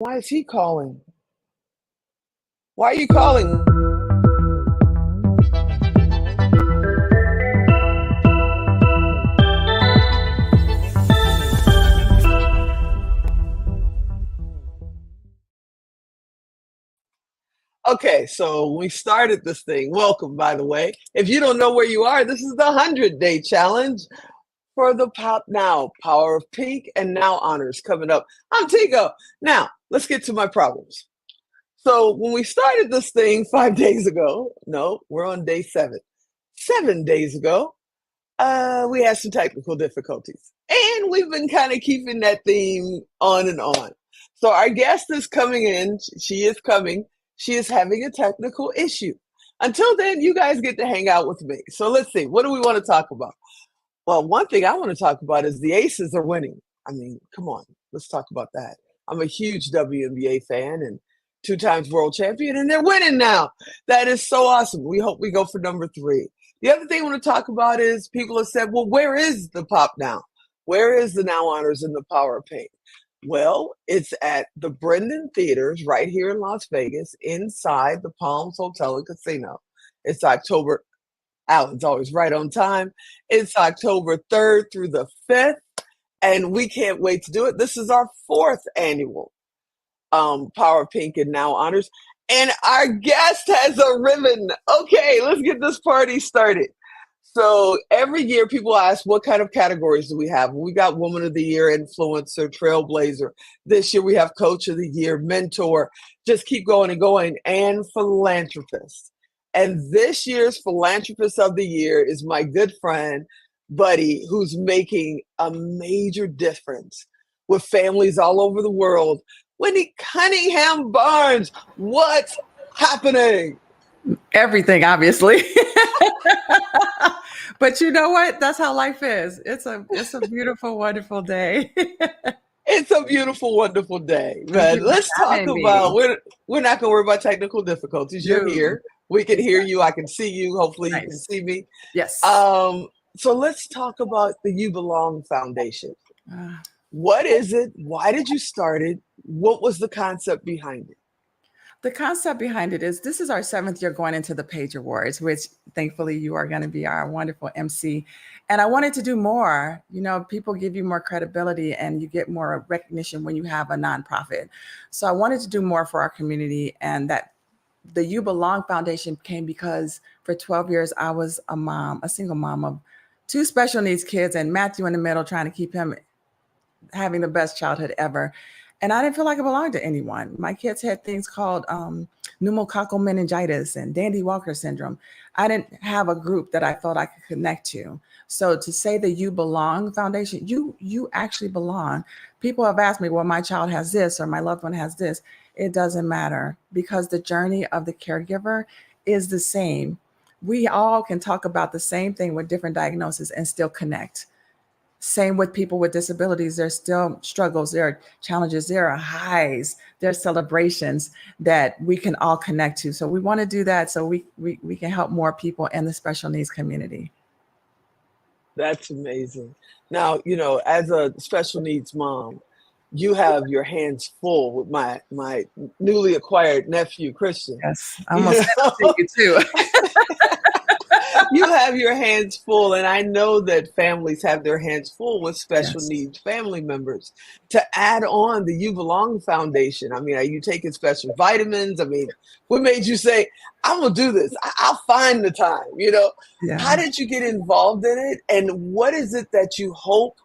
Why is he calling? Why are you calling? Okay, so we started this thing. Welcome, by the way. If you don't know where you are, this is the 100-day challenge for the Pop Now, Power of Pink, and Now Honors coming up. I'm Tigo. Now, let's get to my problems. So when we started this thing 5 days ago, no, we're on day 7. 7 days ago, we had some technical difficulties. And we've been kind of keeping that theme on and on. So our guest is coming in. She is coming. She is having a technical issue. Until then, you guys get to hang out with me. So let's see. What do we want to talk about? Well, one thing I want to talk about is the Aces are winning. I mean, come on. Let's talk about that. I'm a huge WNBA fan and 2 times world champion, and they're winning now. That is so awesome. We hope we go for number 3. The other thing I want to talk about is people have said, well, where is the Pop Now? Where is the Now Honors and the Power of Pink? Well, it's at the Brendan Theaters right here in Las Vegas inside the Palms Hotel and Casino. It's October. Alan's always right on time. It's October 3rd through the 5th, and we can't wait to do it. This is our 4th annual Power of Pink and Now Honors. And our guest has a ribbon. Okay, let's get this party started. So every year people ask, what kind of categories do we have? We got Woman of the Year, Influencer, Trailblazer. This year we have Coach of the Year, Mentor. Just keep going and going. And Philanthropist. And this year's Philanthropist of the Year is my good friend, Buddy, who's making a major difference with families all over the world. Wendy Cunningham Barnes, what's happening? Everything, obviously. But you know what? That's how life is. It's a beautiful, wonderful day. It's a beautiful, wonderful day. But let's talk about, we're not going to worry about technical difficulties. You're here. We can hear you. I can see you. Hopefully you can see me. Yes. So let's talk about the You Belong Foundation. What is it? Why did you start it? What was the concept behind it? The concept behind it is this is our 7th year going into the Page Awards, which thankfully you are going to be our wonderful MC. And I wanted to do more. You know, people give you more credibility and you get more recognition when you have a nonprofit. So I wanted to do more for our community, and that the You Belong Foundation came because for 12 years I was a mom, a single mom of 2 special needs kids, and Matthew in the middle, trying to keep him having the best childhood ever. And I didn't feel like I belonged to anyone. My kids had things called pneumococcal meningitis and Dandy Walker syndrome. I didn't have a group that I felt I could connect to. So to say the You Belong Foundation, you actually belong. People have asked me, well, my child has this or my loved one has this. It doesn't matter, because the journey of the caregiver is the same. We all can talk about the same thing with different diagnoses and still connect. Same with people with disabilities. There's still struggles, there are challenges, there are highs, there are celebrations that we can all connect to. So we want to do that so we can help more people in the special needs community. That's amazing. Now, you know, as a special needs mom, you have your hands full with my newly acquired nephew, Christian. Yes, I almost said to you too. You have your hands full, and I know that families have their hands full with special needs family members. To add on the You Belong Foundation, I mean, are you taking special vitamins? I mean, what made you say, I'm going to do this? I'll find the time, you know? Yeah. How did you get involved in it? And what is it that you hope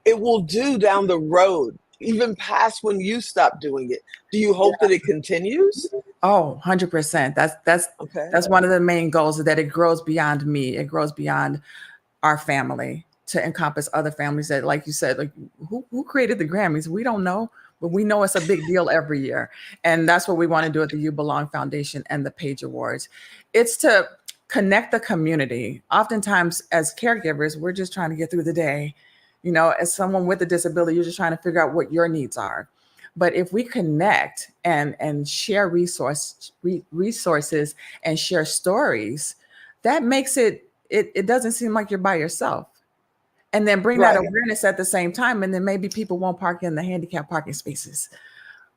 it will do down the road, even past when you stop doing it? Do you hope that it continues? Oh, 100%. That's one of the main goals, is that it grows beyond me. It grows beyond our family to encompass other families that, like you said, like who created the Grammys? We don't know, but we know it's a big deal every year. And that's what we want to do at the You Belong Foundation and the Page Awards. It's to connect the community. Oftentimes as caregivers, we're just trying to get through the day. You know, as someone with a disability, you're just trying to figure out what your needs are. But if we connect and share resources and share stories, that makes it doesn't seem like you're by yourself. And then bring that awareness at the same time. And then maybe people won't park in the handicap parking spaces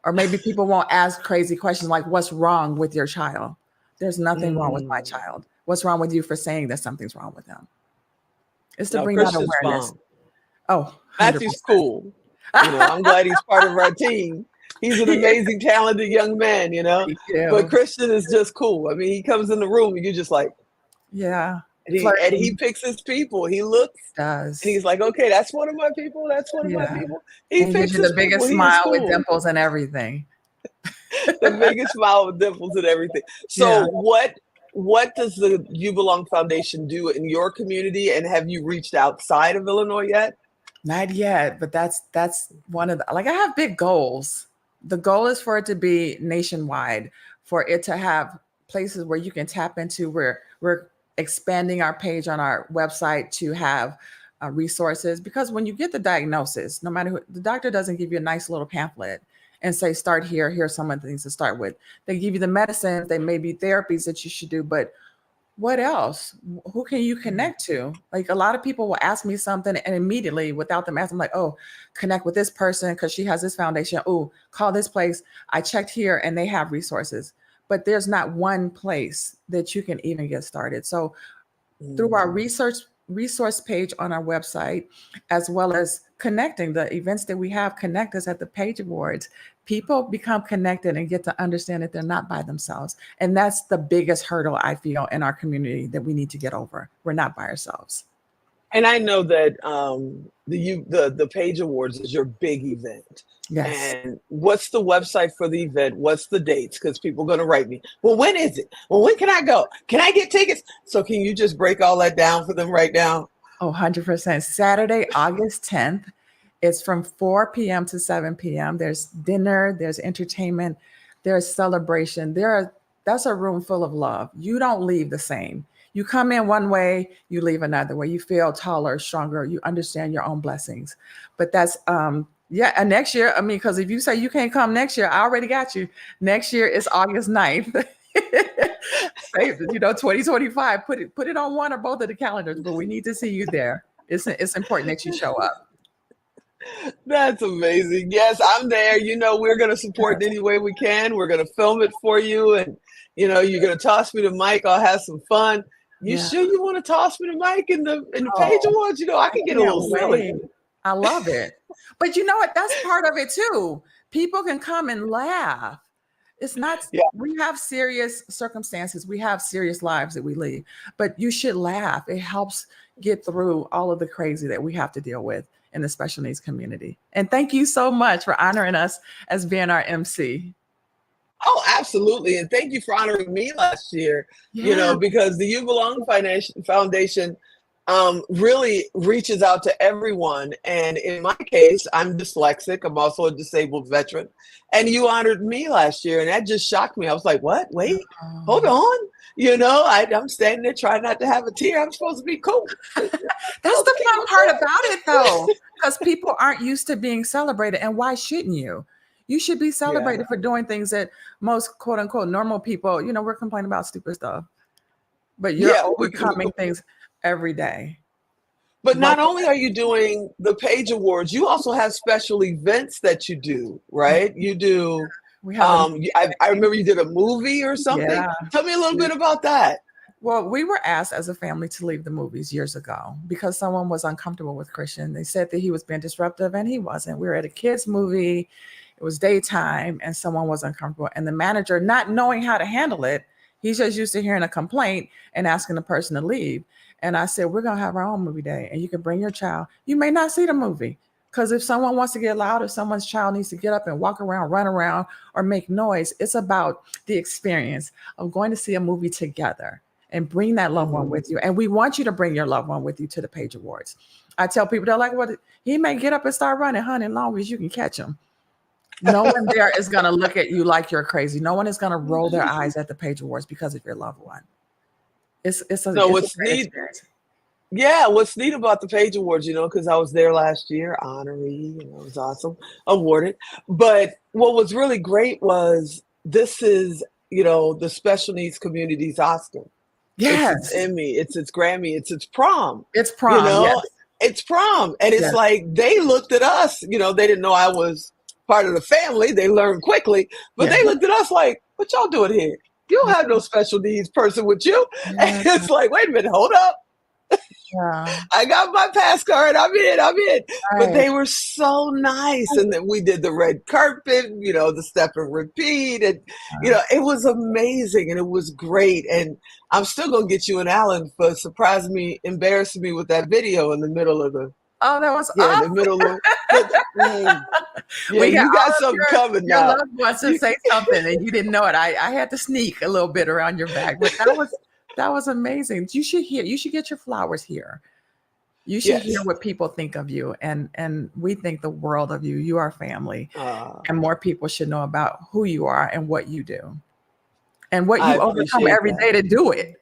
Or maybe people won't ask crazy questions like, what's wrong with your child? There's nothing wrong with my Mm. child. What's wrong with you for saying that something's wrong with them? It's to No, bring that Christian's awareness. fine. Oh, Matthew's 100%. cool. I'm glad he's part of our team. He's an He is. amazing, talented young man, Me But too. Christian is just cool. I mean, he comes in the room and you're just like, Yeah. and he Flirting picks his people. He looks and does. he's like, okay, that's one of my people. That's one of my Yeah. people. He And he gives picks you his the people. biggest He is smile with cool. dimples and everything. The biggest smile with dimples and everything. Yeah. So what does the You Belong Foundation do in your community? And have you reached outside of Illinois yet? Not yet, but that's one of the, like, I have big goals. The goal is for it to be nationwide, for it to have places where you can tap into. Where we're expanding our page on our website to have resources, because when you get the diagnosis, no matter who, the doctor doesn't give you a nice little pamphlet and say start here. Here's some of the things to start with. They give you the medicines. They may be therapies that you should do, but what else? Who can you connect to? Like, a lot of people will ask me something, and immediately, without them asking, I'm like, oh, connect with this person because she has this foundation. Oh, call this place. I checked here and they have resources. But there's not one place that you can even get started. So through our Mm. resource page on our website, as well as connecting the events that we have, connect us at the Page Awards, people become connected and get to understand that they're not by themselves. And that's the biggest hurdle I feel in our community that we need to get over. We're not by ourselves. And I know that the Page Awards is your big event. Yes. And what's the website for the event? What's the dates? Because people are going to write me. Well, when is it? Well, when can I go? Can I get tickets? So can you just break all that down for them right now? Oh, 100%. Saturday, August 10th. It's from 4 p.m. to 7 p.m. There's dinner, there's entertainment, there's celebration. That's a room full of love. You don't leave the same. You come in one way, you leave another way. You feel taller, stronger, you understand your own blessings. But that's yeah, and next year, I mean, because if you say you can't come next year, I already got you. Next year is August 9th. Save it, 2025. Put it on one or both of the calendars, but we need to see you there. It's important that you show up. That's amazing. Yes, I'm there. We're going to support in any way we can. We're going to film it for you. And, you're going to toss me the mic. I'll have some fun. You Yeah. sure you want to toss me the mic in the Page Oh, Awards? I I can get a can't little silly. wait. I love it. But you know what? That's part of it too. People can come and laugh. It's not, Yeah. we have serious circumstances. We have serious lives that we lead, but you should laugh. It helps get through all of the crazy that we have to deal with in the special needs community. And thank you so much for honoring us as being our MC. Oh, absolutely. And thank you for honoring me last year, Yeah. because the You Belong Foundation really reaches out to everyone. And in my case, I'm dyslexic. I'm also a disabled veteran. And you honored me last year. And that just shocked me. I was like, what? Wait, hold Oh, on. I'm standing there trying not to have a tear. I'm supposed to be cool. that's the Okay, fun what's part up? about it, though, because people aren't used to being celebrated. And why shouldn't you? You should be Yeah. celebrated for doing things that most quote unquote normal people, we're complaining about stupid stuff, but you're Yeah. overcoming things every day. But not Working. only are you doing the Page Awards, you also have special events that you do, right? You do. We have a I remember you did a movie or something. yeah. Tell me a little bit about that. Well, we were asked as a family to leave the movies years ago because someone was uncomfortable with Christian. They said that he was being disruptive, and he wasn't. We were at a kids' movie. It was daytime, and someone was uncomfortable. And the manager, not knowing how to handle it, he's just used to hearing a complaint and asking the person to leave. And I said, we're going to have our own movie day, and you can bring your child. You may not see the movie because if someone wants to get loud, if someone's child needs to get up and walk around, run around, or make noise, it's about the experience of going to see a movie together and bring that loved one with you. And we want you to bring your loved one with you to the Page Awards. I tell people, they're like, well, he may get up and start running, honey, as long as you can catch him. No one there is going to look at you like you're crazy. No one is going to roll their eyes at the Page Awards because of your loved one. It's a great experience. Yeah, what's neat about the Page Awards, because I was there last year, honoree, it was awesome, awarded. But what was really great was this is, the special needs community's Oscar. It's its Yes. Emmy, it's its Grammy, it's its prom. It's You prom. Yes. know, it's prom. And it's Yes. like they looked at us, they didn't know I was part of the family. They learn quickly, but Yeah. they looked at us like, what y'all doing here? You don't have no special needs person with you. And Yeah. it's like, wait a minute, hold up. Yeah. I got my pass card. I'm in. But Right. they were so nice. And then we did the red carpet, the step and repeat. And, it was amazing and it was great. And I'm still going to get you and Alan for surprising me, embarrassing me with that video in the middle of Oh, that was in the awesome. middle of, yeah, We got you got all of something coming your now. loved ones to say something, and you didn't know it. I had to sneak a little bit around your back, but that was amazing. You should hear. You should get your flowers here. You should hear Yes. what people think of you, and we think the world of you. You are family, Uh, and more people should know about who you are and what you do, and what I you overcome appreciate every that. day to do it.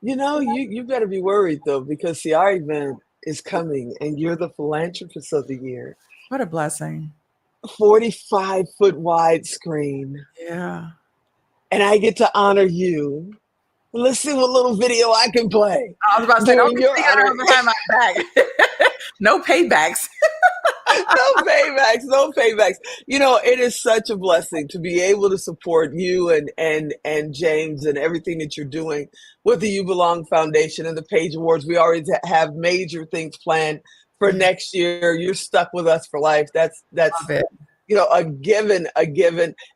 You better be worried though, because see, our event is coming and you're the philanthropist of the year. What a blessing! 45-foot wide screen. Yeah. And I get to honor you. Let's see what little video I can play I was about to say, don't during be your sneaking honor. around behind my back. No paybacks. No paybacks, no paybacks. It is such a blessing to be able to support you and James and everything that you're doing with the You Belong Foundation and the Page Awards. We already have major things planned for next year. You're stuck with us for life. That's Love it. a given.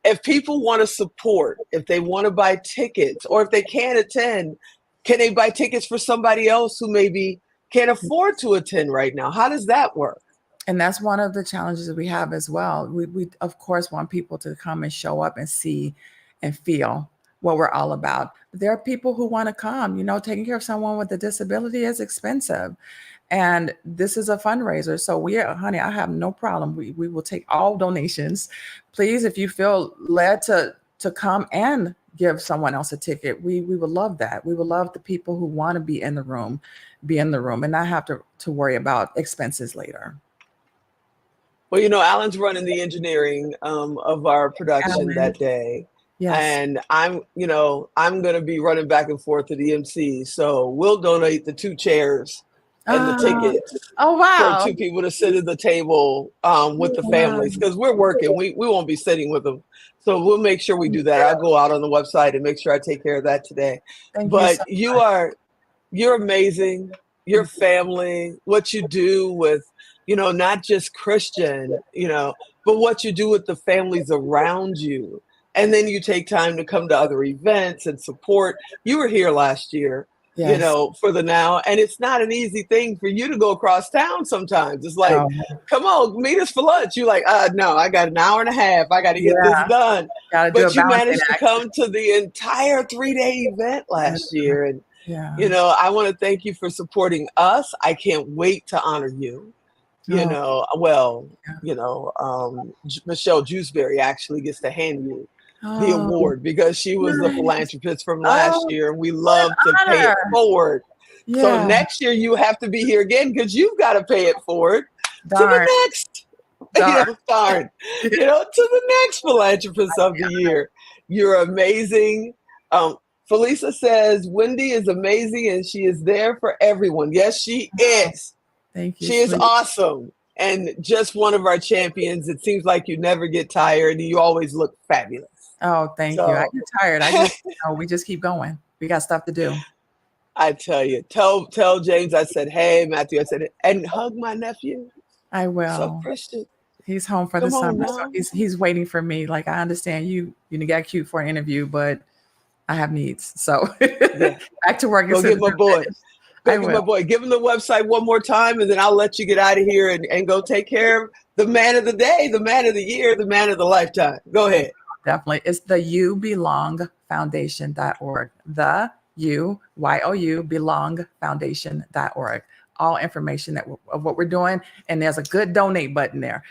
If people want to support, if they want to buy tickets, or if they can't attend, can they buy tickets for somebody else who maybe can't afford to attend right now? How does that work? And that's one of the challenges that we have as well. We of course want people to come and show up and see and feel what we're all about. There are people who want to come. Taking care of someone with a disability is expensive. And this is a fundraiser. So honey, I have no problem. We will take all donations. Please, if you feel led to come and give someone else a ticket, we would love that. We would love the people who want to be in the room and not have to worry about expenses later. Well, Alan's running the engineering of our production Alan. that day. Yes. And I'm going to be running back and forth to the MC. So we'll donate the 2 chairs and the tickets Oh, wow. for 2 people to sit at the table with the families, because we're working. We won't be sitting with them. So we'll make sure we do that. I'll go out on the website and make sure I take care of that today. But you're amazing. Your family, what you do with, not just Christian, but what you do with the families around you. And then you take time to come to other events and support. You were here last year. Yes. For the Now. And it's not an easy thing for you to go across town sometimes. It's like, come on, meet us for lunch. You're like, no, I got an hour and a half. I got to get this done. But you managed to come to the entire 3-day event last year. And, I want to thank you for supporting us. I can't wait to honor you. Michelle Jewsbury actually gets to hand you the award because she was the philanthropist from last year, and we love to pay it forward. Yeah. So next year you have to be here again because you've got to pay it forward to the next, to the next philanthropist of the year. You're amazing. Felisa says Wendy is amazing and she is there for everyone. Yes, she is. Thank you. She is awesome. And just one of our champions. It seems like you never get tired and you always look fabulous. Oh, thank you. I get tired. We just keep going. We got stuff to do. I tell you, tell James I said, hey, Matthew, I said, and hug my nephew. I will. So Christian. He's home for the summer. So he's waiting for me. Like, I understand you got cute for an interview, but I have needs. So back to work. Go get my boy. Go get my boy. Give him the website one more time, and then I'll let you get out of here and go take care of the man of the day, the man of the year, the man of the lifetime. Go ahead. Definitely. It's the You Belong Foundation.org. The You Belong Foundation.org. All information of what we're doing. And there's a good donate button there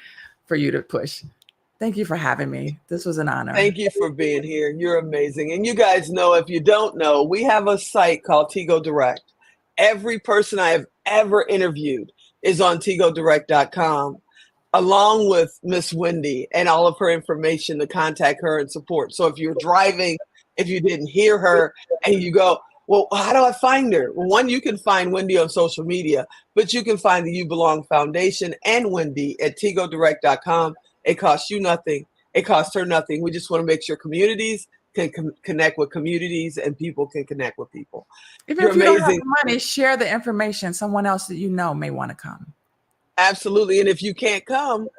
for you to push. Thank you for having me. This was an honor. Thank you for being here. You're amazing. And you guys know, if you don't know, we have a site called Tigo Direct. Every person I have ever interviewed is on TigoDirect.com, along with Miss Wendy and all of her information to contact her and support. So if you're driving, if you didn't hear her and you go, well, how do I find her? Well, one, you can find Wendy on social media, but you can find the You Belong Foundation and Wendy at TigoDirect.com. It costs you nothing. It costs her nothing. We just want to make sure communities can connect with communities and people can connect with people. Even You're if you don't have amazing. the money, share the information. Someone else that you know may want to come. Absolutely. And if you can't come,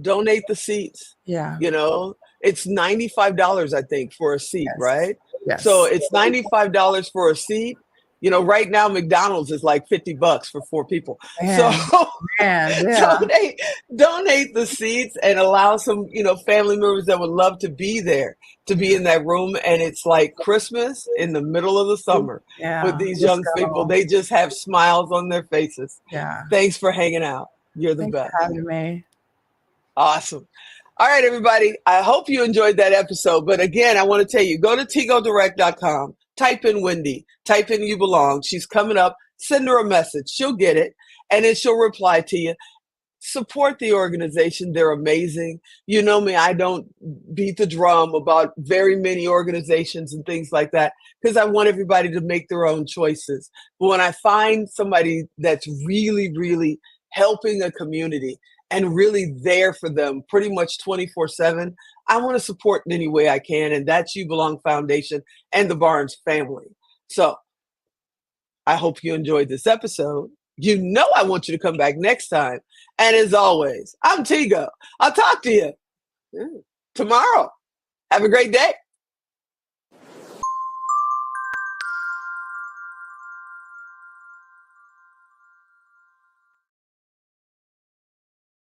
donate the seats. Yeah. You know, it's $95, I think, for a seat, Yes. right? So Yes. it's $95 for a seat. You know, right now McDonald's is like $50 for 4 people. So Man, man, yeah. donate the seats and allow some, family members that would love to be there to be Yeah. in that room. And it's like Christmas in the middle of the summer with Yeah. these Just young people. go. They just have smiles on their faces. Yeah. Thanks for hanging out. You're the Thanks for best. having me. Awesome. All right, everybody. I hope you enjoyed that episode. But again, I want to tell you, go to tigodirect.com, type in Wendy, type in You Belong. She's coming up. Send her a message. She'll get it, and then she'll reply to you. Support the organization. They're amazing. You know me, I don't beat the drum about very many organizations and things like that because I want everybody to make their own choices. But when I find somebody that's really, really helping a community and really there for them pretty much 24/7, I want to support in any way I can. And that's You Belong Foundation and the Barnes family. So I hope you enjoyed this episode. You know I want you to come back next time. And as always, I'm Tigo. I'll talk to you tomorrow. Have a great day.